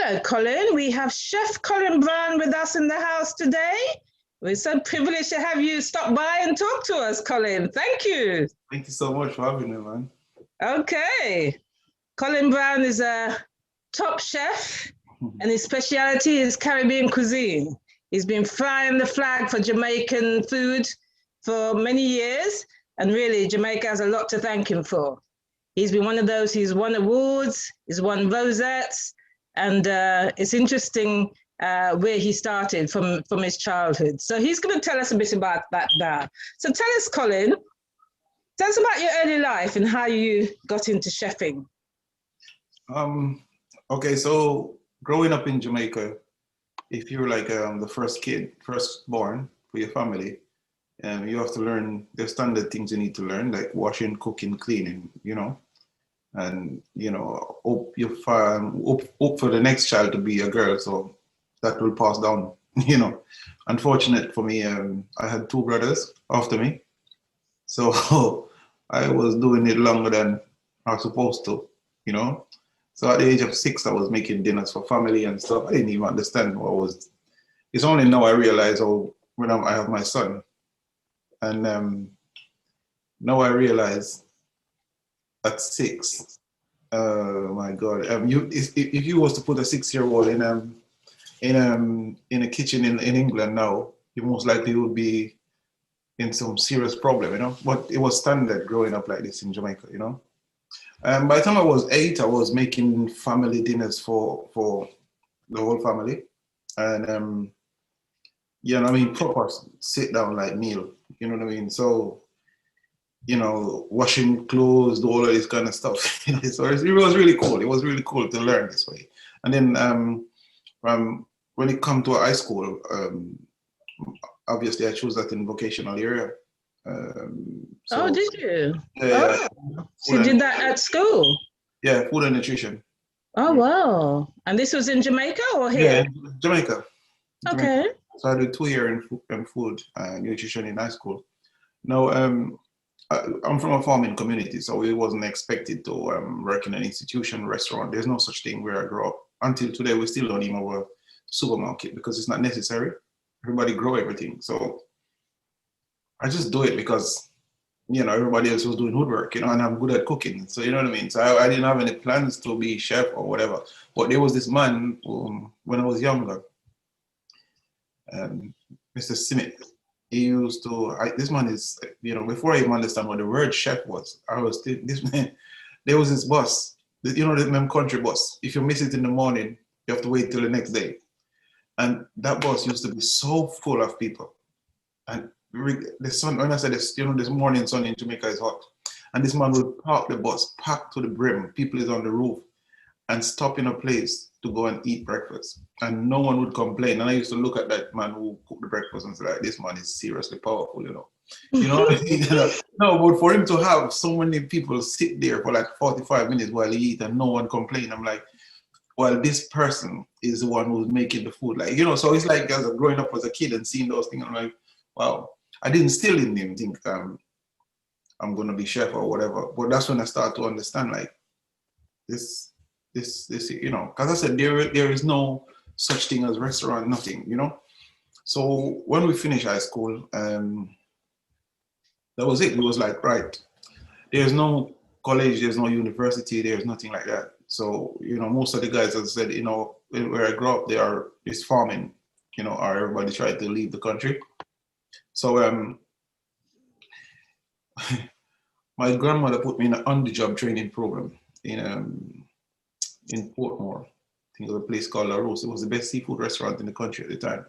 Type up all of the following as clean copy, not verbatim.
Hello, Colin. We have Chef Colin Brown with us in the house today. We're so privileged to have you stop by and talk to us, Colin. Thank you. Thank you so much for having me, man. Okay. Colin Brown is a top chef, and his specialty is Caribbean cuisine. He's been flying the flag for Jamaican food for many years, and really Jamaica has a lot to thank him for. He's been one of those, he's won awards, he's won rosettes, and it's interesting where he started from his childhood. So he's going to tell us a bit about that now. So tell us, Colin, tell us about your early life and how you got into chefing. Okay, so growing up in Jamaica, if you're like the first born for your family, you have to learn the standard things you need to learn, like washing, cooking, cleaning, you know, and, you know, hope for the next child to be a girl, so that will pass down, you know. Unfortunate for me, I had two brothers after me, so I was doing it longer than I was supposed to, you know. So at the age of 6, I was making dinners for family and stuff. I didn't even understand what was. It's only now I realize, when I have my son, and now I realize at 6, oh my God, if you was to put a 6-year-old in a kitchen in England now, you most likely would be in some serious problem, you know. But it was standard growing up like this in Jamaica, you know. By the time I was 8, I was making family dinners for the whole family, and you know, I mean, proper sit down like meal, you know what I mean. So, you know, washing clothes, all of this kind of stuff. So it was really cool. It was really cool to learn this way. And then when it come to high school, obviously I chose that in vocational area. So, did you? Yeah. So you did that at school? Yeah, food and nutrition. Oh, wow. And this was in Jamaica or here? Yeah, Jamaica. Okay. So I did 2 years in food and nutrition in high school. Now, I'm from a farming community, so we wasn't expected to work in an institution, restaurant. There's no such thing where I grew up. Until today, we still don't even have a supermarket because it's not necessary. Everybody grow everything. So I just do it because, you know, everybody else was doing woodwork, you know, and I'm good at cooking. So, you know what I mean? So I didn't have any plans to be chef or whatever. But there was this man when I was younger, Mr. Smith. He used to, this man is, you know, before I even understand what the word chef was, this man, there was this bus, you know, the country bus. If you miss it in the morning, you have to wait till the next day. And that bus used to be so full of people. And the sun, when I said this, you know, this morning sun in Jamaica is hot. And this man would park the bus, packed to the brim, people is on the roof, and stop in a place to go and eat breakfast. And no one would complain. And I used to look at that man who cooked the breakfast and say, like, this man is seriously powerful, you know. You know what I mean? No, but for him to have so many people sit there for like 45 minutes while he eat and no one complain, I'm like, well, this person is the one who's making the food. Like, you know, so it's like as growing up as a kid and seeing those things, I'm like, wow. I didn't still in him think I'm gonna be chef or whatever. But that's when I start to understand, like, this, you know, because I said there is no such thing as restaurant, nothing, you know. So when we finished high school, that was it. It was like, right, there's no college, there's no university, there's nothing like that. So, you know, most of the guys, as I said, you know, where I grew up, is farming, you know, or everybody tried to leave the country. So my grandmother put me in an on-the-job training program in Portmore. I think it was a place called La Rose. It was the best seafood restaurant in the country at the time.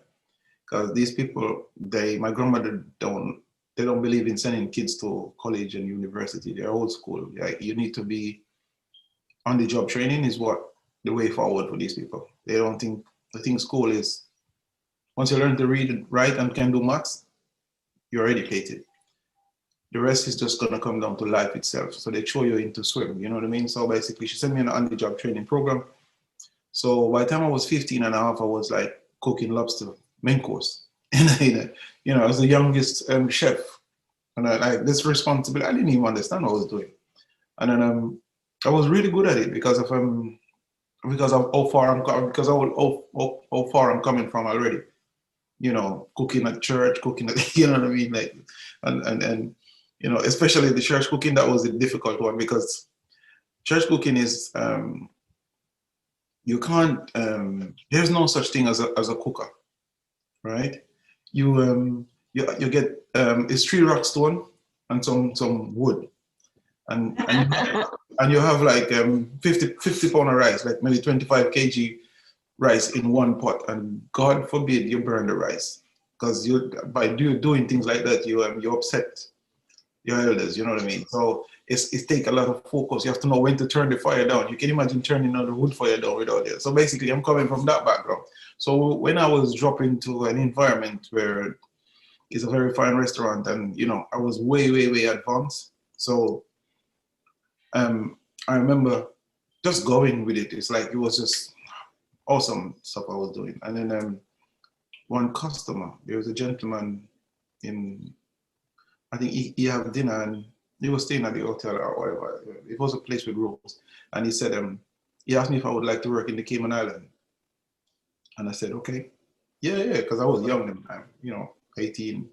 Because these people, my grandmother don't believe in sending kids to college and university. They're old school. Like, you need to be on-the-job training is the way forward for these people. They don't think, school is, once you learn to read, write, and can do maths, you're educated. The rest is just gonna come down to life itself. So they throw you into swim, you know what I mean? So basically she sent me an on-the-job training program. So by the time I was 15 and a half, I was like cooking lobster, main course. And you know, I was the youngest chef. And I like this responsibility, I didn't even understand what I was doing. And then I was really good at it because of because of how far how far I'm coming from already. You know, cooking at church, cooking at, you know what I mean, like, and you know, especially the church cooking, that was a difficult one because church cooking is you can't there's no such thing as a cooker, right? You get it's 3 rock stone and some wood, and you have like 50 pound of rice, like maybe 25 kg rice in one pot, and God forbid you burn the rice, because you, by doing things like that, you upset your elders, you know what I mean? So it takes a lot of focus. You have to know when to turn the fire down. You can imagine turning on the wood fire down without it. So basically, I'm coming from that background. So when I was dropped into an environment where it's a very fine restaurant, and you know, I was way advanced. So I remember just going with it. It's like it was just awesome stuff I was doing. And then one customer, there was a gentleman in, I think he had dinner and he was staying at the hotel or whatever. It was a place with rooms. And he said, he asked me if I would like to work in the Cayman Island. And I said, okay. Yeah, because I was young at the time, you know, 18,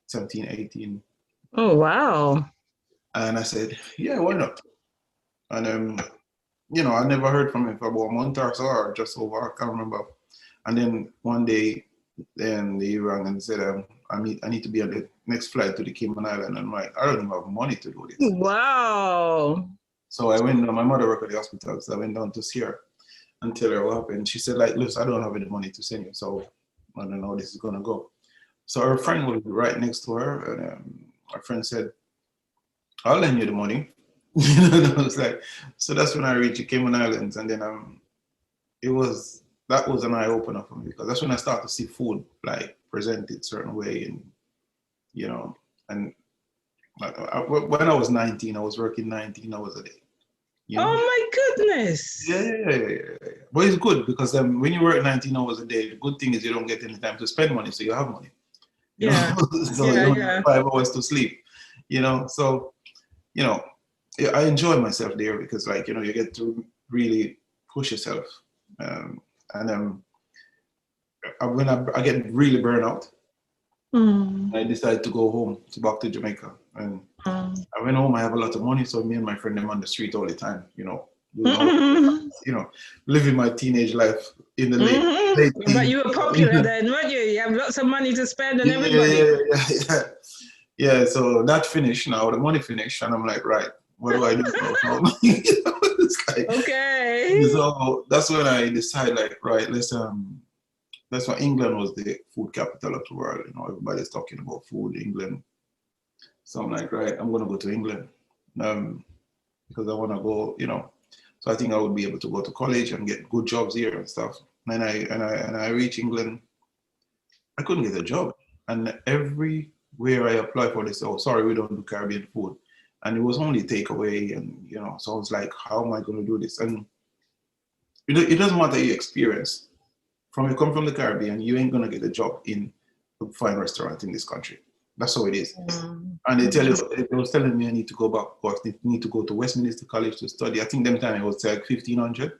17, 18. Oh, wow. And I said, yeah, why not? And, you know, I never heard from him for about a month or so, or just over, I can't remember. And then one day, then he rang and said, I need to be on the next flight to the Cayman Island. And I'm like, I don't even have money to do this. Wow. So I went down, my mother worked at the hospital, so I went down to see her and tell her what happened. She said, like, listen, I don't have any money to send you, so I don't know how this is gonna go. So her friend was right next to her, and her friend said, I'll lend you the money. I was like, so that's when I reached the Cayman Islands, and then that was an eye opener for me, because that's when I started to see food like presented certain way, and you know, and when I was 19, I was working 19 hours a day. You know? Oh my goodness. Yeah. But it's good because when you work 19 hours a day, the good thing is you don't get any time to spend money, so you have money. You know? So you only have 5 hours to sleep. You know, so you know, I enjoy myself there because, like, you know, you get to really push yourself. And when I get really burnt out, I decided to go home, back to Jamaica. And I went home, I have a lot of money, so me and my friend, them on the street all the time, you know, you know, living my teenage life in the late teens. But you were popular then, weren't you? You have lots of money to spend on everybody. Yeah, so that finished now, the money finished, and I'm like, right, what do I do now? It's like, okay. So that's when I decided, like, right, that's why England was the food capital of the world. You know, everybody's talking about food, England. So I'm like, right, I'm gonna go to England because I want to go. You know, so I think I would be able to go to college and get good jobs here and stuff. And I reached England. I couldn't get a job, and everywhere I applied for this, oh, sorry, we don't do Caribbean food, and it was only takeaway, and you know, so I was like, how am I going to do this? And it doesn't matter your experience. You come from the Caribbean, you ain't gonna get a job in a fine restaurant in this country. That's how it is. And they was telling me I need to go back, or I need to go to Westminster College to study. I think them time it was like 1,500.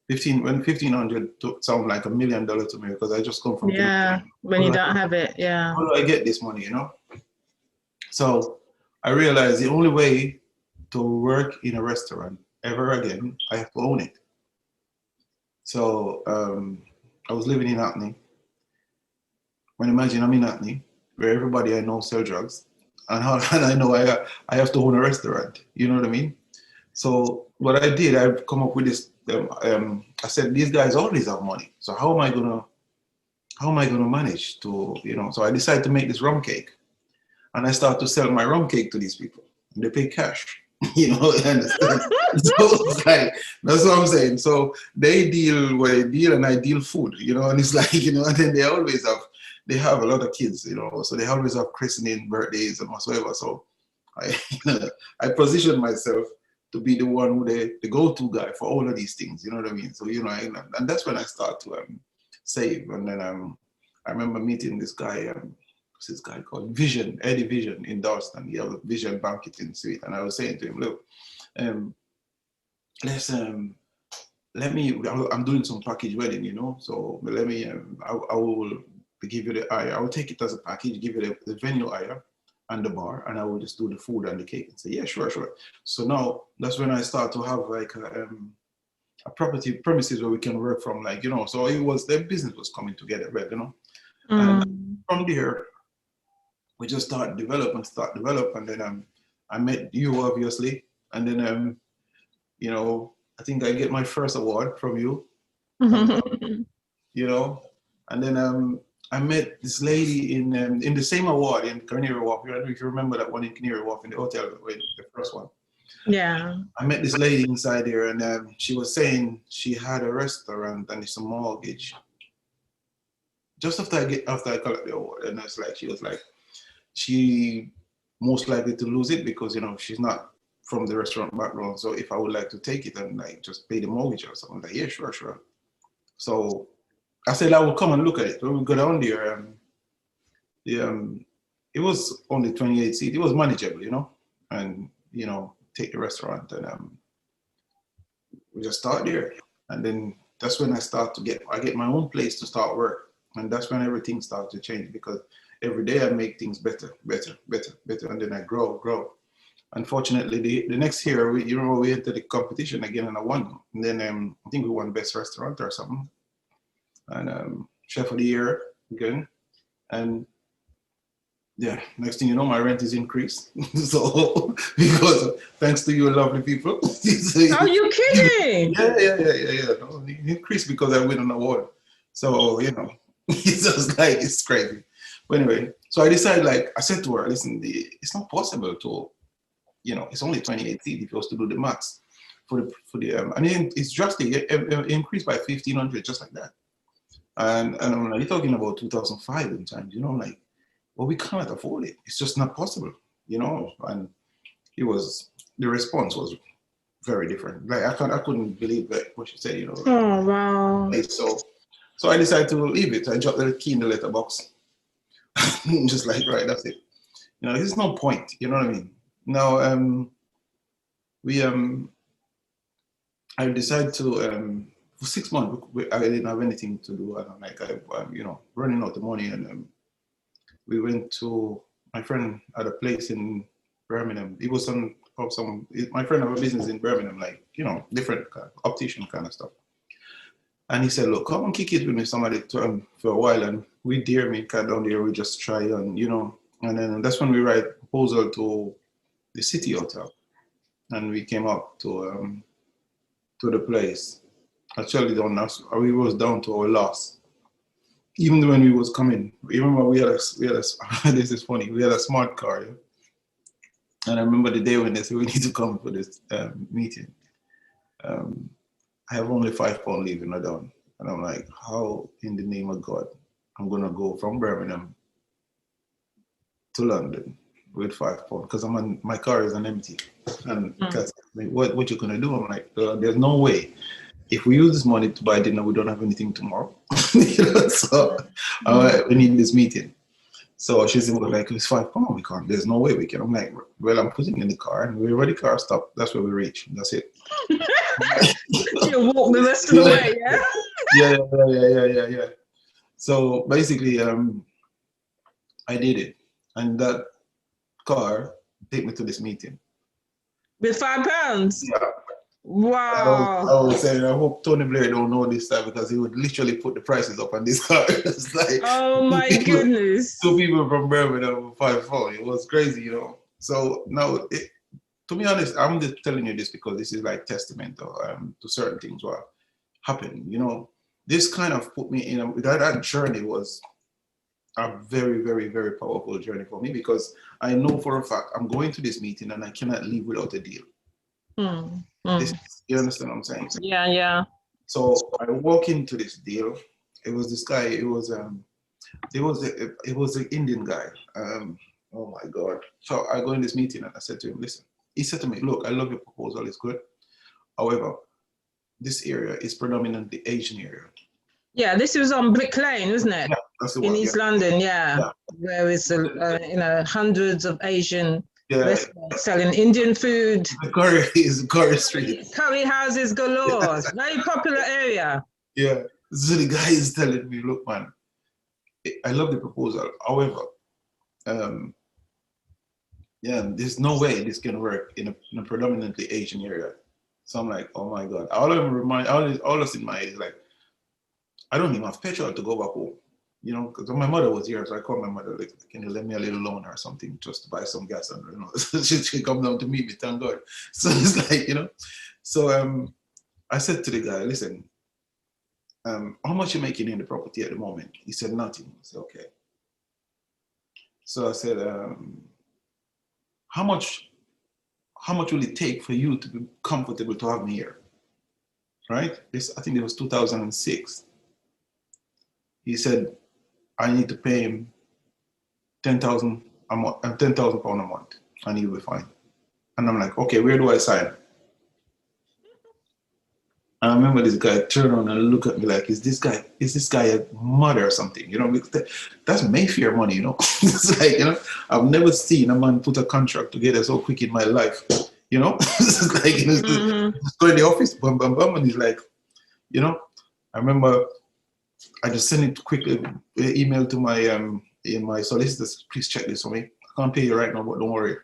When 1,500 sound like $1 million to me, because I just come from when you don't have it, how do I get this money, you know? So I realized the only way to work in a restaurant ever again, I have to own it. So I was living in Hackney. When imagine I'm in Hackney, where everybody I know sell drugs, and I know I have to own a restaurant. You know what I mean? So what I did, I've come up with this. I said, these guys always have money. So how am I gonna manage to, you know? So I decided to make this rum cake, and I started to sell my rum cake to these people, and they pay cash. You know, understand? So it's like, that's what I'm saying. So they deal where they deal, and I deal food, you know, and it's like, you know, and then they have a lot of kids, you know, so they always have christening, birthdays, and whatsoever. So I position myself to be the one who the go-to guy for all of these things, you know what I mean? So, you know, and that's when I start to save. And then I remember meeting this guy, this guy called Eddie Vision in Dalston. He has a Vision banqueting suite. And I was saying to him, look, let's I'm doing some package wedding, you know, so let me, I will give you the hire. I will take it as a package, give you the venue hire and the bar, and I will just do the food and the cake and say, yeah, sure, sure. So now that's when I start to have like a property premises where we can work from, like, you know, so it was, the business was coming together, right, you know. And from there, we just start develop, and then I met you, obviously, and then you know, I think I get my first award from you, you know, and then I met this lady in the same award in Canary Wharf. I don't know if you remember that one in Canary Wharf in the hotel, the first one. Yeah. I met this lady inside there, and she was saying she had a restaurant and it's a mortgage. Just after I got the award, and it's like, she was like, she most likely to lose it because, you know, she's not from the restaurant background. So if I would like to take it and like just pay the mortgage or something, like, yeah, sure, sure. So I said I would come and look at it. When we go down there, it was only 28 seats. It was manageable, you know, and, you know, take the restaurant, and we just start there. And then that's when I get my own place to start work. And that's when everything starts to change, because every day I make things better, and then I grow. Unfortunately, the next year, we entered the competition again, and I won. And then I think we won Best Restaurant or something, and Chef of the Year again. And yeah, next thing you know, my rent is increased. So, because thanks to you lovely people. Are you kidding? Yeah. No, it increased because I win an award. So, you know, it's just like, it's crazy. But anyway, so I decided, like, I said to her, listen, it's not possible to, you know, it's only 28 seats if you was to do the maths for the and then it's drastic. It increased by 1,500 just like that. And I'm like, you're talking about 2005 in times, you know, like, well, we can't afford it. It's just not possible, you know. And the response was very different. Like, I couldn't believe that what she said, you know. Oh, wow. Like, so I decided to leave it. I dropped the key in the letterbox. Just like, right, that's it. You know, there's no point, you know what I mean? Now, I decided to, for 6 months, I didn't have anything to do. And I'm like, you know, running out the money, and we went to, my friend had a place in Birmingham. It was my friend had a business in Birmingham, like, you know, different optician kind of stuff. And he said, look, come and kick it with me, somebody, for a while. And we dare me kind of down there, we just try, and, you know, and then that's when we write a proposal to the City Hotel. And we came up to the place. Actually, we was down to our loss. Even when we was coming, even when we had this is funny, we had a smart car. Yeah? And I remember the day when they said, we need to come for this meeting. I have only £5 leaving down. And I'm like, how in the name of God, I'm gonna go from Birmingham to London with £5 because my car is an empty. And what you gonna do? I'm like, there's no way. If we use this money to buy dinner, we don't have anything tomorrow. You know, so we need this meeting. So she said, well, like, it's £5. We can't. There's no way we can. I'm like, well, I'm putting in the car, and we're already car stopped. That's where we reach. That's it. You walk the rest of the way, yeah? Yeah. So basically, I did it, and that car take me to this meeting. With £5? Yeah. Wow. I was saying, I hope Tony Blair don't know this time, because he would literally put the prices up on this car. It's like, oh my goodness. 2 people from Birmingham with £5. It was crazy, you know. So now, to be honest, I'm just telling you this because this is like testament to certain things what happened. You know, this kind of put me in that journey was a very, very, very powerful journey for me, because I know for a fact I'm going to this meeting and I cannot leave without a deal. You understand what I'm saying? Yeah. So I walk into this deal. It was this guy. It was an Indian guy. Oh my God! So I go in this meeting and I said to him, "Listen." He said to me, "Look, I love your proposal. It's good. However, this area is predominantly Asian area." Yeah, this was on Brick Lane, wasn't it? Yeah, that's the in one, East London, yeah. Where it's hundreds of Asian Yeah. restaurant selling Indian food. The curry street. Curry houses galore. Very popular area. Yeah. So the guy is telling me, look, man, I love the proposal. However, yeah, there's no way this can work in a predominantly Asian area. So I'm like, oh my God. All that's in my head is like, I don't even have petrol to go back home. You know, because my mother was here, so I called my mother, like, can you lend me a little loan or something just to buy some gas? And, you know, she come down to meet me, thank God. So it's like, you know, so I said to the guy, listen, how much you making in the property at the moment? He said, nothing. I said, okay. So I said, how much will it take for you to be comfortable to have me here? Right? I think it was 2006. He said, I need to pay him 10,000 a month, £10,000 a month, and he'll be fine. And I'm like, okay, where do I sign? And I remember this guy turned around and looked at me like, is this guy a mother or something? You know, that's Mayfair money, you know. It's like, you know, I've never seen a man put a contract together so quick in my life. You know, it's like, you know, just go in the office, bum, bum, bum, and he's like, you know, I remember I just sent it quickly, email to my solicitors, please check this for me. I can't pay you right now, but don't worry.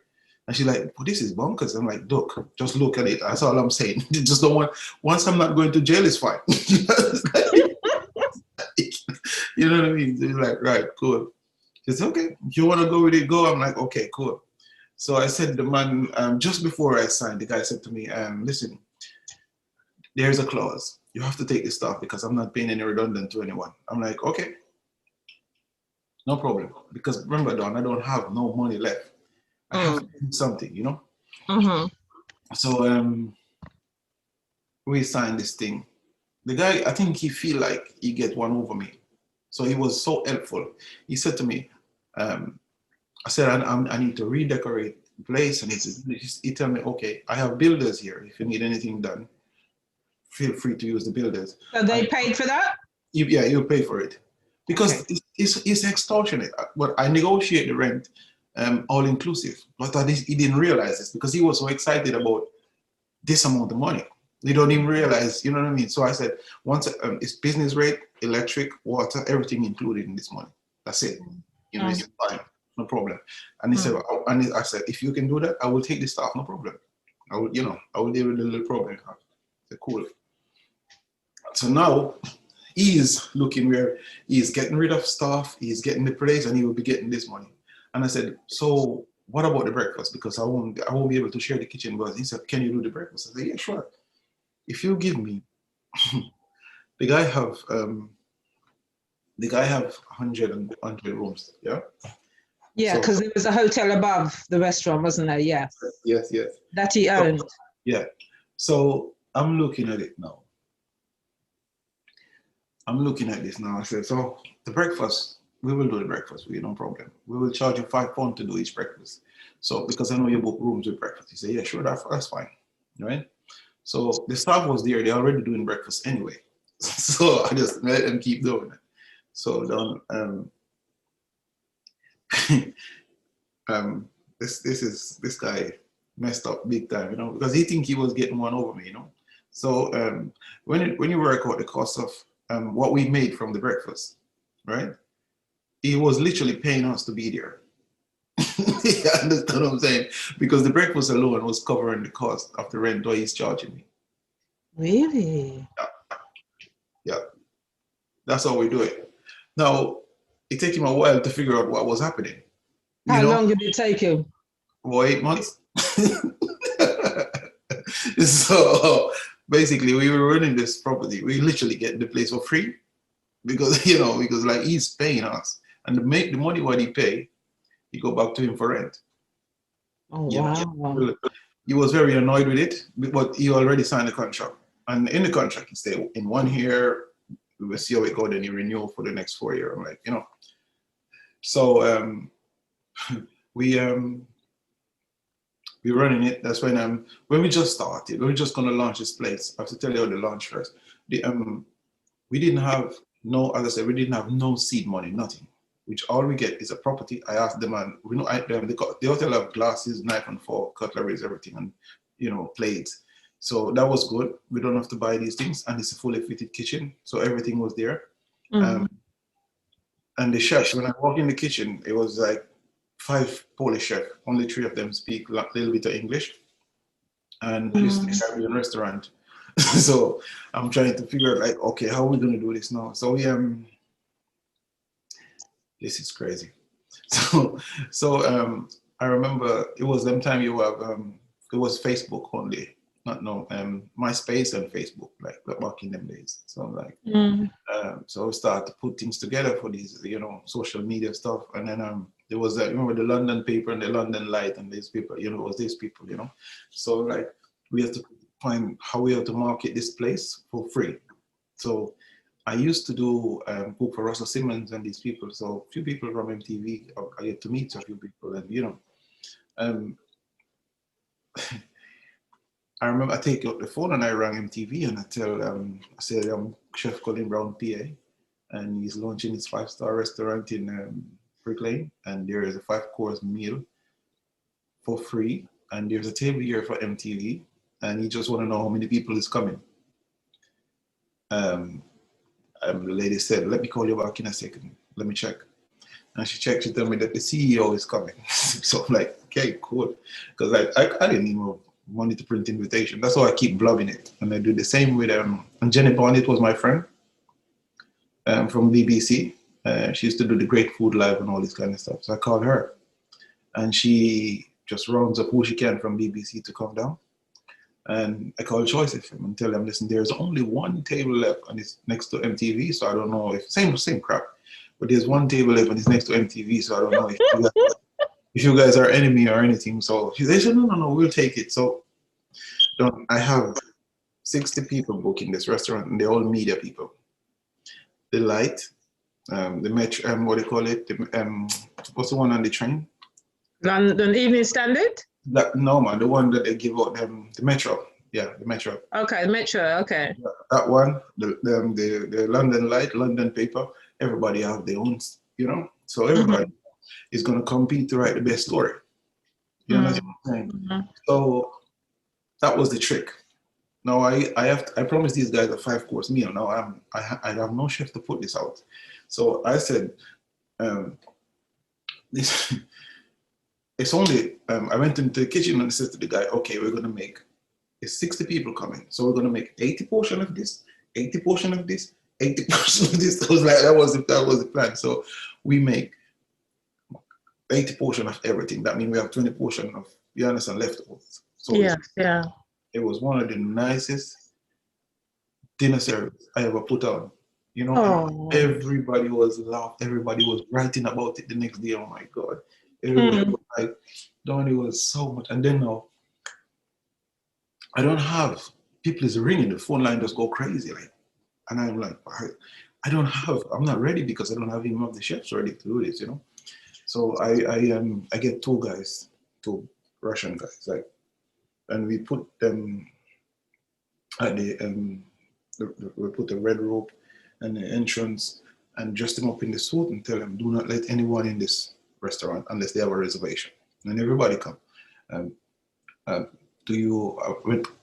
And she's like, well, this is bonkers. I'm like, look, just look at it. That's all I'm saying. Just don't want, once I'm not going to jail, it's fine. You know what I mean? He's like, right, cool. She said, okay, if you want to go with it, go. I'm like, okay, cool. So I said, the man, just before I signed, the guy said to me, listen, there's a clause. You have to take this stuff because I'm not paying any redundant to anyone. I'm like, okay, no problem. Because remember, Don, I don't have no money left. I have to do something, you know? So we signed this thing. The guy, I think he feel like he get one over me. So he was so helpful. He said to me, I said, I need to redecorate the place. He tell me, okay, I have builders here. If you need anything done, feel free to use the builders. So they paid for that? Yeah, you pay for it. Because it's extortionate. But I negotiate the rent all inclusive. But he didn't realize this because he was so excited about this amount of money. They don't even realize, you know what I mean? So I said, once it's business rate, electric, water, everything included in this money. That's it. You know, it's fine, no problem. And he said, and I said, if you can do that, I will take this stuff, no problem. I will, you know, I will deal with the little problem. I said, cool. So now he's looking where he's getting rid of stuff, he's getting the place, and he will be getting this money. And I said, so what about the breakfast? Because I won't be able to share the kitchen. But he said, can you do the breakfast? I said, yeah, sure. If you give me, the guy have 100 rooms, yeah? Yeah, because there was a hotel above the restaurant, wasn't there? Yeah. Yes. That he owned. Yeah. So I'm looking at it now. I'm looking at this now. I said, so the breakfast, we will do the breakfast for you, no problem. We will charge you £5 to do each breakfast. So because I know you book rooms with breakfast. He said, yeah, sure, that's fine, right? So the staff was there. They're already doing breakfast anyway. So I just let them keep doing it. So this guy messed up big time, you know, because he think he was getting one over me, you know. So when you work out the cost of what we made from the breakfast, right? He was literally paying us to be there. You understand what I'm saying? Because the breakfast alone was covering the cost of the rent that he's charging me. Really? Yeah. That's how we do it. Now, it took him a while to figure out what was happening. How long did it take him? Well, 8 months. So basically, we were running this property. We literally get the place for free because, you know, because like he's paying us, and to make the money what he pay, he go back to him for rent. Oh, wow. He was very annoyed with it, but he already signed the contract. And in the contract, he said, in 1 year, we will see how it goes, then you renew for the next 4 years. I'm like, you know. So we running it. That's when we just started. We were just gonna launch this place. I have to tell you how the launch first. We didn't have no, as I said, we didn't have no seed money, nothing. which all we get is a property. I asked them, and we know the hotel have glasses, knife and fork, cutlery, everything, and you know, plates. So that was good. We don't have to buy these things, and it's a fully fitted kitchen, so everything was there. And the chefs, when I walked in the kitchen, it was like 5 Polish chefs. Only 3 of them speak a little bit of English. And this is a Caribbean restaurant. So I'm trying to figure out, like, okay, how are we going to do this now? So we this is crazy. So I remember it was them time you have it was Facebook only, not no MySpace and Facebook, like back in them days. So like so we started to put things together for these, you know, social media stuff. And then there was remember the London paper and the London Light and these people, you know, it was these people, you know. So like we have to find how we have to market this place for free. So I used to do cook for Russell Simmons and these people. So a few people from MTV, I get to meet a few people, and you know, I remember I take out the phone and I rang MTV and I tell I said I'm Chef Collin Brown, PA, and he's launching his 5-star restaurant in Brick Lane, and there is a 5-course meal for free, and there's a table here for MTV, and he just want to know how many people is coming. The lady said, "Let me call you back in a second. Let me check." And she checked. She told me that the CEO is coming. So I'm like, okay, cool, because like I didn't even have money to print invitation. That's why I keep blubbing it, and I do the same with and Jenny Bonnet was my friend from BBC. She used to do the Great Food Live and all this kind of stuff. So I called her, and she just rounds up who she can from BBC to come down. And I called Choice FM and tell them, listen, there's only 1 table left, and it's next to MTV. So I don't know if same crap, but there's 1 table left and it's next to MTV. So I don't know if you guys are enemy or anything. So she said, no, we'll take it. So I have 60 people booking this restaurant, and they're all media people. The Light, the Metro, what do you call it? What's the one on the train? London Evening Standard? No, man, the one that they give out, the Metro. Yeah, the Metro. Okay, Metro, okay. Yeah, that one, the London Light, London Paper, everybody have their own, you know? So everybody is going to compete to write the best story. You understand what I'm saying? So that was the trick. Now I promised these guys a 5-course meal. Now I have no chef to put this out. So I said, this. It's only, I went into the kitchen and I said to the guy, okay, we're going to make, it's 60 people coming. So we're going to make 80 portion of this, 80 portion of this, 80 portion of this. I was like, that was the plan. So we make 80 portion of everything. That means we have 20 portion of, you understand, leftovers. So yeah. It was one of the nicest dinner service I ever put on. You know, everybody was laughing. Everybody was writing about it the next day. Oh my God. Everybody was like, Donnie was so much. And then now, I don't have, people is ringing, the phone line just go crazy. Like, and I'm like, I'm not ready because I don't have even of the chefs ready to do this, you know? So I get 2 guys, 2 Russian guys, like, and we put them at the we put the red rope and the entrance and dress them up in the suit and tell them, do not let anyone in this restaurant unless they have a reservation. And everybody come. Do you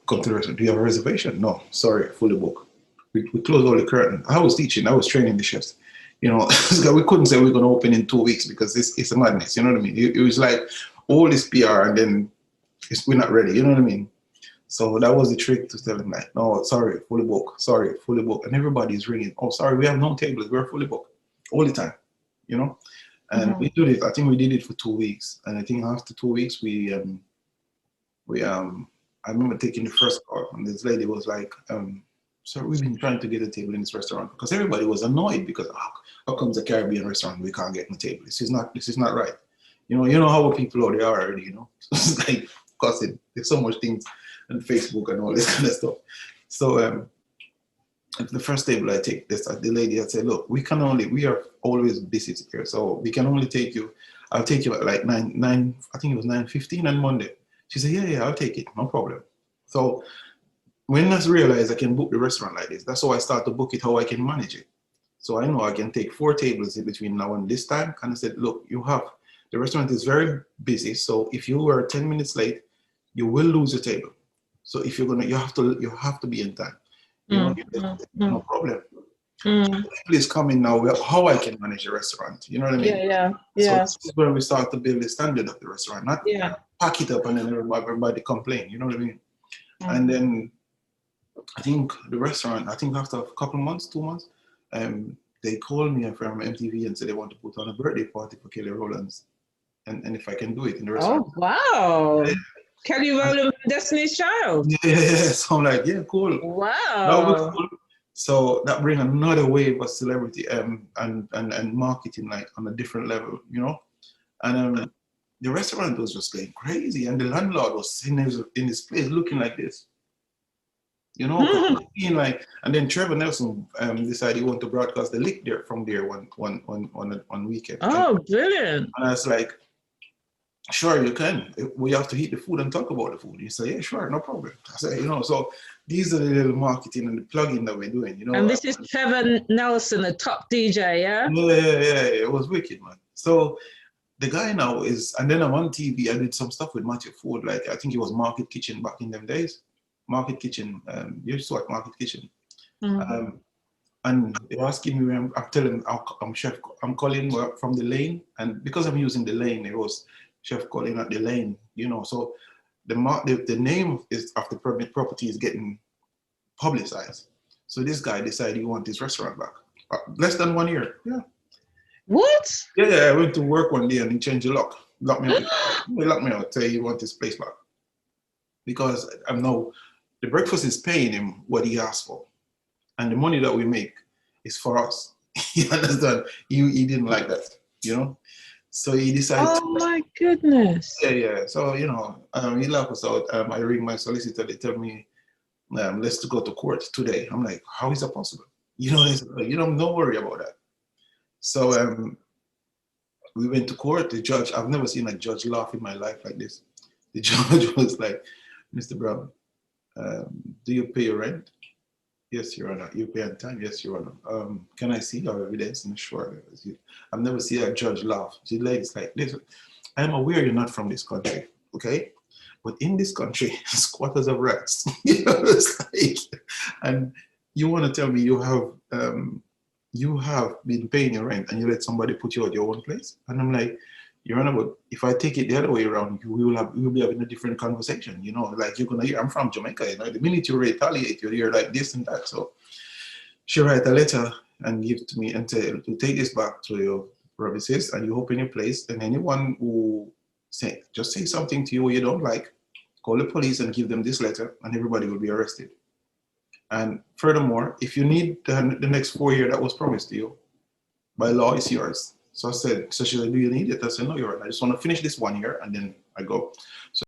come to the restaurant? Do you have a reservation? No, sorry, fully booked. We close all the curtain. I was training the chefs. You know, we couldn't say we're going to open in 2 weeks because it's a madness. You know what I mean? It was like all this PR and then we're not ready. You know what I mean? So that was the trick to tell them like, no, sorry, fully booked. Sorry, fully booked. And everybody is ringing. Oh, sorry, we have no tables. We're fully booked all the time. You know? And we did it. I think we did it for 2 weeks. And I think after 2 weeks, I remember taking the first call, and this lady was like, "Sir, we've been trying to get a table in this restaurant because everybody was annoyed because how comes a Caribbean restaurant we can't get a table? This is not right. You know how people are, they are already. You know, it's like because there's so much things on Facebook and all this kind of stuff. So the first table I take, the lady had said, look, we are always busy here, so we can only take you. I'll take you at like 9. I think it was 9:15 on Monday. She said, yeah, I'll take it, no problem. So when I realized I can book the restaurant like this, that's how I start to book it, how I can manage it. So I know I can take 4 tables in between now and this time. And I said, look, the restaurant is very busy. So if you were 10 minutes late, you will lose your table. So if you're gonna, you have to be in time. You know, no problem. People is coming now. How I can manage a restaurant. You know what I mean? Yeah. So this is where we start to build the standard of the restaurant, not pack it up and then everybody complain. You know what I mean? And then I think the restaurant, I think after a couple months, 2 months, they called me from MTV and said they want to put on a birthday party for Kelly Rowlands, and if I can do it in the restaurant. Oh wow! Kelly Rowland, Destiny's Child. Yeah. So I'm like, yeah, cool. Wow. That was cool. So that brings another wave of celebrity and marketing like on a different level, you know. And the restaurant was just going crazy, and the landlord was in his place looking like this. You know, being like, and then Trevor Nelson decided he wanted to broadcast the lick there from there one weekend. Oh, brilliant! And I was like, sure, you can. We have to eat the food and talk about the food. He said, yeah, sure, no problem. I said, you know, so these are the little marketing and the plugging that we're doing, you know. And this is Trevor Nelson, a top DJ, yeah? Yeah, it was wicked, man. So the guy now is, and then I'm on TV, I did some stuff with Matthew Ford, like I think it was Market Kitchen back in them days. Market Kitchen, you used to watch Market Kitchen. And they're asking me, I'm telling them, I'm Chef, I'm Collin from the Lane. And because I'm using the Lane, it was Chef Collin at the Lane, you know. So the name is of the property is getting publicized. So this guy decided he wants his restaurant back. Less than 1 year, yeah. What? Yeah, I went to work one day and he changed the lock. Locked me out. He locked me out, say he wants his place back. Because I'm now, the breakfast is paying him what he asked for. And the money that we make is for us. You understand? He didn't like that, you know? So he decided. Oh my goodness. Yeah. So, you know, he laughed us out. I ring my solicitor, they tell me, let's go to court today. I'm like, how is that possible? You know, don't worry about that. So we went to court. The judge, I've never seen a judge laugh in my life like this. The judge was like, Mr. Brown, do you pay your rent? Yes, Your Honor. You pay on time? Yes, Your Honor. Can I see your evidence? And sure. I've never seen a judge laugh. The lady's like, listen, I'm aware you're not from this country, okay? But in this country, squatters of rats. You know, it's like, and you want to tell me you have been paying your rent and you let somebody put you at your own place? And I'm like, Your Honor, but if I take it the other way around, we'll be having a different conversation. You know, like you're gonna hear, I'm from Jamaica, you know, the minute you retaliate, you'll hear like this and that. So she write a letter and give to me and say to take this back to your premises and you open your place, and anyone who just say something to you you don't like, call the police and give them this letter and everybody will be arrested. And furthermore, if you need the next 4 years that was promised to you, by law it's yours. So I said, so she said, do you need it? I said, no, You're right. I just want to finish this 1 year and then I go. So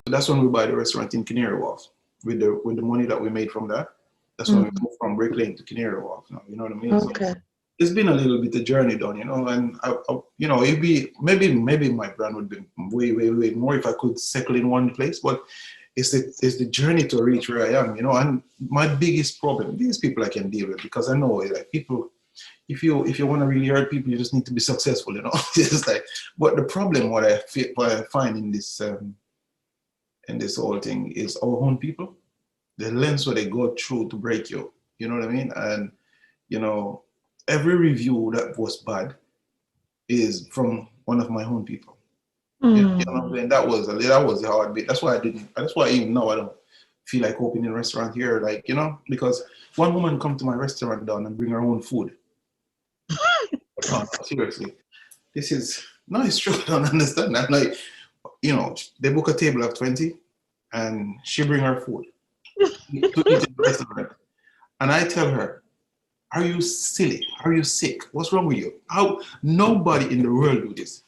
that's when we buy the restaurant in Canary Wharf with the money that we made from that. That's when we moved from Brick Lane to Canary Wharf. You know what I mean? Okay. So it's been a little bit of journey done, you know, and I you know, it'd be maybe my brand would be way more if I could settle in one place, but it's the journey to reach where I am, you know. And my biggest problem, these people I can deal with, because I know like people, if you want to really hurt people, you just need to be successful, you know. It's like, but the problem what I find in this whole thing is our own people, the lens where they go through to break you, you know what I mean? And you know, every review that was bad is from one of my own people. You know what I'm saying? That was the hard bit. That's why even now I don't feel like opening a restaurant here, like, you know, because one woman come to my restaurant down and bring her own food. No, seriously, this is, no, it's true. I don't understand that. Like, you know, they book a table of 20 and she bring her food to eat in the restaurant. And I tell her, are you silly? Are you sick? What's wrong with you? How, nobody in the world do this.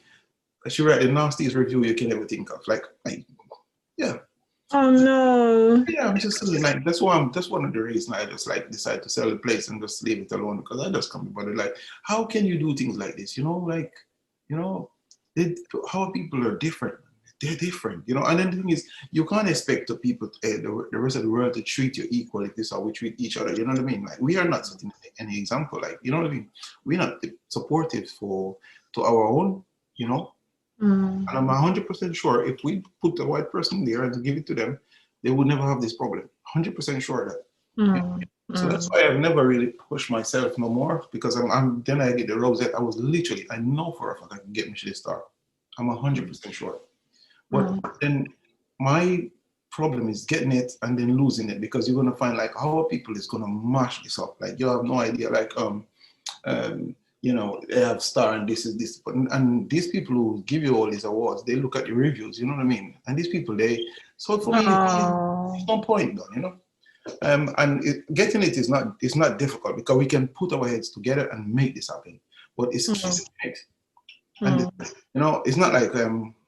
She write the nastiest review you can ever think of. Like yeah. Oh no. Yeah, I'm just saying, like, that's one of the reasons I just like decide to sell the place and just leave it alone, because I just come about it like, how can you do things like this? You know, like, you know, how people are different. They're different, you know. And then the thing is, you can't expect the people, the rest of the world, to treat you equally. This how we treat each other. You know what I mean? Like, we are not setting any example. Like, you know what I mean? We're not supportive to our own, you know. And I'm 100% sure if we put the white person there and give it to them, they would never have this problem. 100% sure of that. So that's why I've never really pushed myself no more, because then I get the rosette. I know for a fact I can get Michelin star. I'm 100% sure. But then my problem is getting it and then losing it, because you're gonna find like how people is gonna mash this up. Like, you have no idea. Like you know, they have star and this is this, and these people who give you all these awards, they look at the reviews, you know what I mean? And these people, so for me, there's no point done, you know? And getting it is not difficult, because we can put our heads together and make this happen, but it's keeping it. And you know, it's not like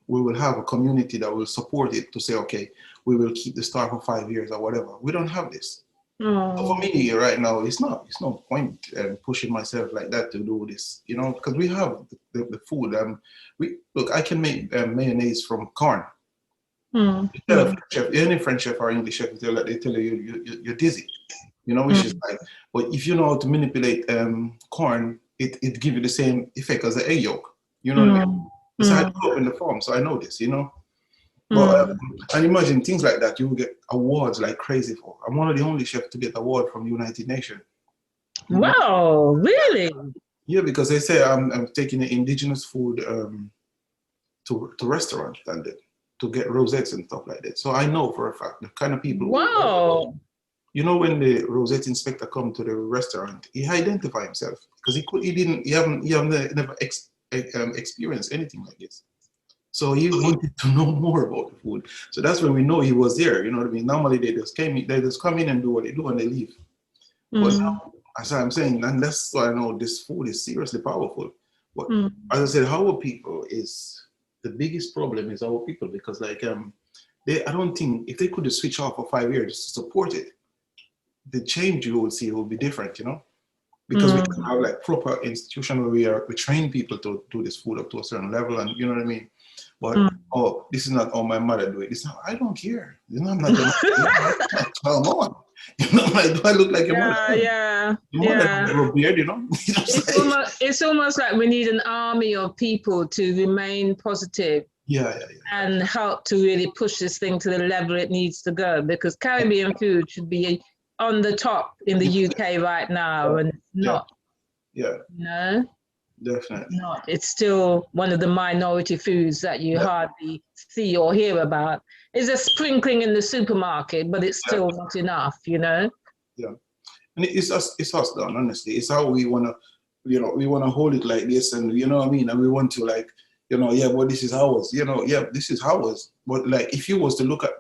we will have a community that will support it to say, okay, we will keep the star for 5 years or whatever. We don't have this. So for me right now, it's no point pushing myself like that to do this, you know, because we have the food. Look, I can make mayonnaise from corn. Any French chef or English chef, they tell you you're dizzy, you know, which is like, but if you know how to manipulate corn, it gives you the same effect as the egg yolk, you know what I mean? So I grew up in the farm, so I know this, you know. But and imagine things like that, you will get awards like crazy for. I'm one of the only chefs to get award from the United Nations. Wow, really? Yeah, because they say I'm taking the indigenous food to restaurants and to get rosettes and stuff like that. So I know for a fact the kind of people. Wow. You know, when the rosette inspector come to the restaurant, he identify himself because he haven't never experienced anything like this. So he wanted to know more about the food. So that's when we know he was there. You know what I mean? Normally they just come in and do what they do and they leave. But now, as I'm saying, and that's why I know this food is seriously powerful. But as I said, our people is the biggest problem is our people, because like I don't think if they could switch off for 5 years to support it, the change you will see will be different, you know? Because we can have like proper institution where we train people to do this food up to a certain level, and you know what I mean? But oh, this is not how my mother do it. It's not, I don't care. You know, I'm not your mother. Come on. You know, like, do I look like your mother? Yeah. Your mother has a beard, you know? It's almost like we need an army of people to remain positive. Yeah. And help to really push this thing to the level it needs to go, because Caribbean food should be on the top in the UK right now, and not. Yeah. No. Definitely. Not. It's still one of the minority foods that you hardly see or hear about. It's a sprinkling in the supermarket, but it's still not enough, you know? Yeah. And it's us done, honestly. It's how we want to, you know, we want to hold it like this, and you know what I mean? And we want to like, you know, yeah, but this is ours, you know, yeah, this is ours. But like, if you was to look at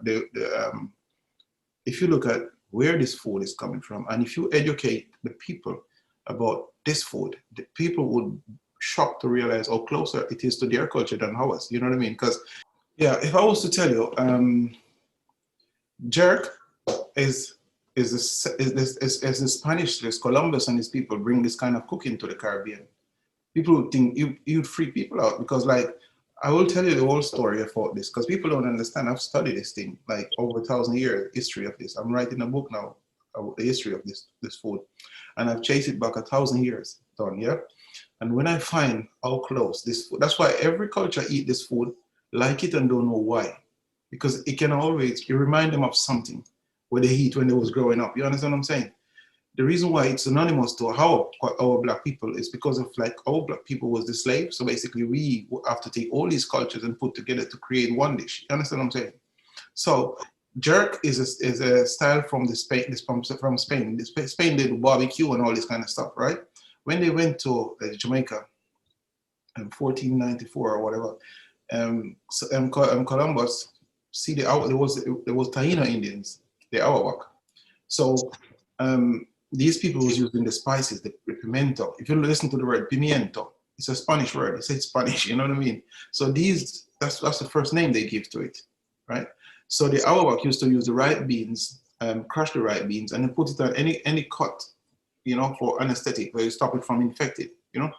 if you look at where this food is coming from, and if you educate the people about this food, the people would shocked to realize how closer it is to their culture than ours. You know what I mean? Because yeah, if I was to tell you, jerk is the Spanish, there's Columbus and his people bring this kind of cooking to the Caribbean. People would think you'd freak people out, because like, I will tell you the whole story about this, because people don't understand. I've studied this thing like over 1,000 years history of this. I'm writing a book now about the history of this food, and I've chased it back 1,000 years done. Yeah. And when I find how close this food, that's why every culture eat this food, like it and don't know why. Because it can always, you remind them of something where they eat when they was growing up. You understand what I'm saying? The reason why it's synonymous to our black people is because of like our black people was the slave. So basically we have to take all these cultures and put together to create one dish. You understand what I'm saying? So jerk is a style from Spain. From Spain. Spain did barbecue and all this kind of stuff, right? When they went to Jamaica in 1494 or whatever, Columbus, see there was Taino Indians, the Arawak. So these people was using the spices, the pimiento. If you listen to the word pimiento, it's a Spanish word. It says Spanish, you know what I mean? So that's the first name they give to it, right? So the Arawak used to use the ripe beans, crush the ripe beans, and then put it on any cut, you know, for anesthetic, where you stop it from infected, you know,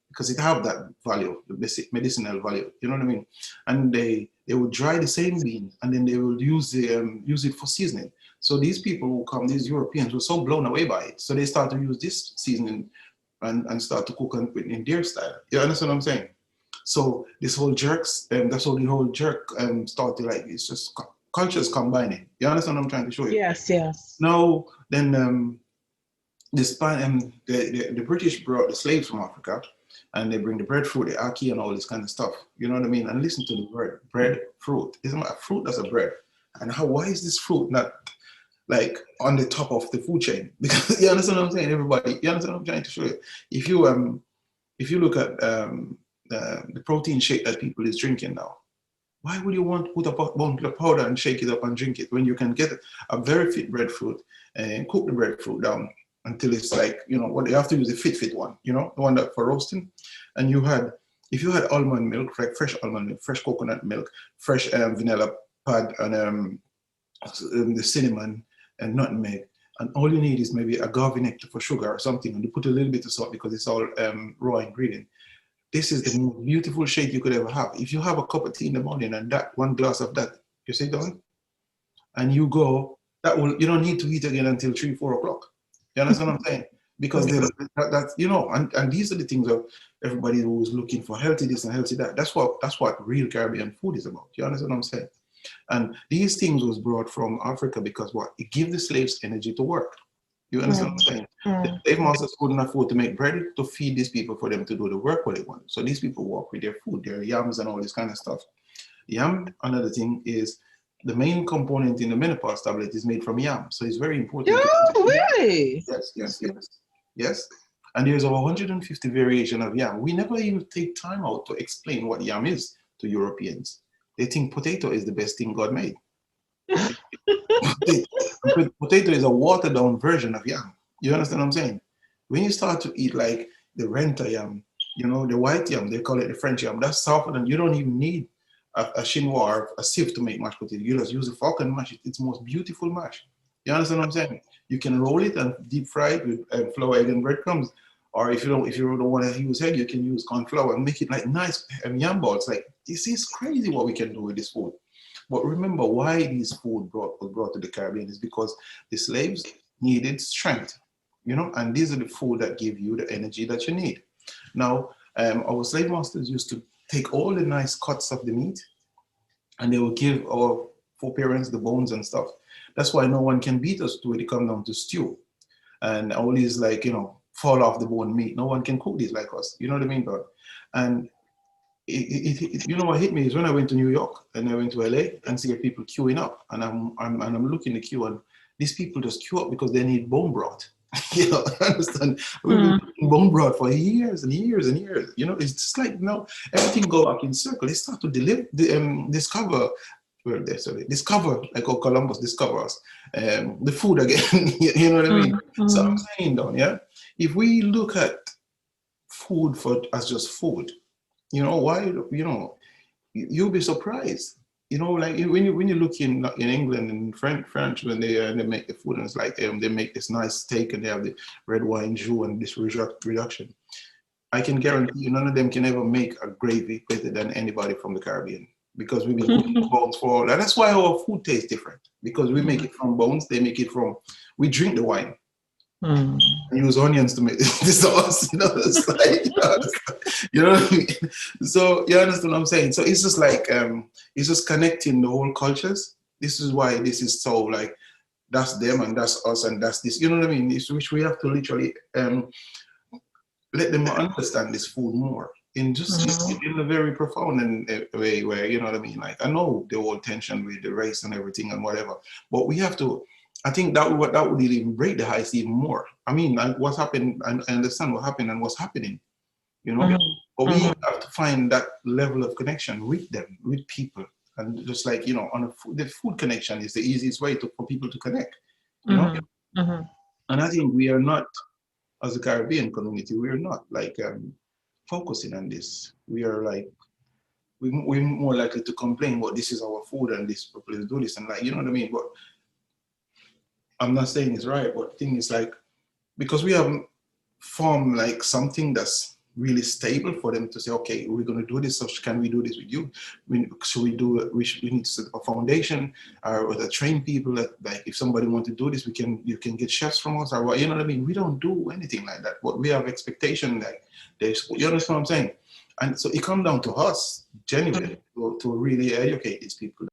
because it have that value, the basic medicinal value, you know what I mean? And they would dry the same bean, and then they would use it for seasoning. So these people who come, these Europeans, were so blown away by it. So they start to use this seasoning and start to cook in their style. You understand what I'm saying? So this whole jerks, that's how the whole jerk started. Like, it's just cultures combining. You understand what I'm trying to show you? Yes, yes. Now, then the British brought the slaves from Africa, and they bring the breadfruit, the ackee, and all this kind of stuff. You know what I mean? And listen to the word, breadfruit. Isn't a fruit that's a bread? And why is this fruit not like on the top of the food chain? Because you understand what I'm saying, everybody? You understand what I'm trying to show you? If you look at the protein shake that people is drinking now, why would you want to put a bundle of powder and shake it up and drink it when you can get a very fit breadfruit and cook the breadfruit down until it's like, you know, what you have to use a fit one, you know, the one that for roasting. And if you had almond milk, like fresh almond milk, fresh coconut milk, fresh vanilla pad, and the cinnamon and nutmeg, and all you need is maybe agave nectar for sugar or something, and you put a little bit of salt because it's all raw ingredient. This is the most beautiful shake you could ever have. If you have a cup of tea in the morning and that one glass of that, you sit down and you go, you don't need to eat again until 3-4 o'clock. You understand what I'm saying? Because that's, you know, and these are the things of everybody who's looking for healthy this and healthy that. That's what real Caribbean food is about. You understand what I'm saying? And these things was brought from Africa because what? It gives the slaves energy to work. You understand what I'm saying? The slave masters couldn't afford to make bread to feed these people for them to do the work what they want. So these people work with their food, their yams and all this kind of stuff. Yam, another thing, is the main component in the menopause tablet is made from yam. So it's very important. Oh, really? Yes. And there's over 150 variations of yam. We never even take time out to explain what yam is to Europeans. They think potato is the best thing God made. Potato is a watered down version of yam. You understand what I'm saying? When you start to eat like the renta yam, you know, the white yam, they call it the French yam, that's softer than, you don't even need a chinois or a sieve to make mashed potato. You just use a fork and mash it. It's the most beautiful mash. You understand what I'm saying? You can roll it and deep fry it with flour, egg, and breadcrumbs. Or if you don't want to use egg, you can use corn flour and make it like nice yam balls. Like, this is crazy what we can do with this food. But remember, why these food was brought to the Caribbean is because the slaves needed strength, you know, and these are the food that give you the energy that you need. Now, our slave masters used to take all the nice cuts of the meat, and they will give our foreparents the bones and stuff. That's why no one can beat us to when it comes down to stew. And all these, like, you know, fall off the bone meat. No one can cook these like us. You know what I mean, God? And you know what hit me is when I went to New York and I went to LA and see people queuing up, and I'm looking the queue, and these people just queue up because they need bone broth. You know, I understand. We've been eating bone broth for years and years and years. You know, it's just like, you know, everything go back in circle. They start to discover, like how Columbus discovers us, the food again. You know what I mean? So I'm saying, Don, yeah, if we look at food as just food, you know, why, you know, you'll be surprised. You know, like when you look in England and French when they make the food, and it's like they make this nice steak and they have the red wine jus and this reduction. I can guarantee you none of them can ever make a gravy better than anybody from the Caribbean, because we've been cooking bones for all that. That's why our food tastes different, because we make it from bones. They make it from, we drink the wine. And use onions to make this sauce, you know, it's like, you know what I mean? So you understand what I'm saying? So it's just like, it's just connecting the whole cultures. This is why this is so like, that's them and that's us and that's this, you know what I mean? It's which we have to literally let them understand this food more. in just in a very profound way where, you know what I mean? Like, I know the whole tension with the race and everything and whatever, but we have to, I think that would even break the ice even more. I mean, what's happened, I understand what happened and what's happening, you know, but we have to find that level of connection with them, with people. And just like, you know, the food connection is the easiest way for people to connect, you know? And I think we are not, as a Caribbean community, we are not like focusing on this. We are like, we're more likely to complain, well, this is our food and this people do this, and like, you know what I mean? But I'm not saying it's right, but the thing is like, because we haven't formed like something that's really stable for them to say, okay, we're going to do this, so can we do this with you? We need to set a foundation or to train people that, like, if somebody wants to do this, you can get chefs from us, or what, you know what I mean? We don't do anything like that, but we have expectation, like, you understand what I'm saying? And so it comes down to us genuinely to really educate these people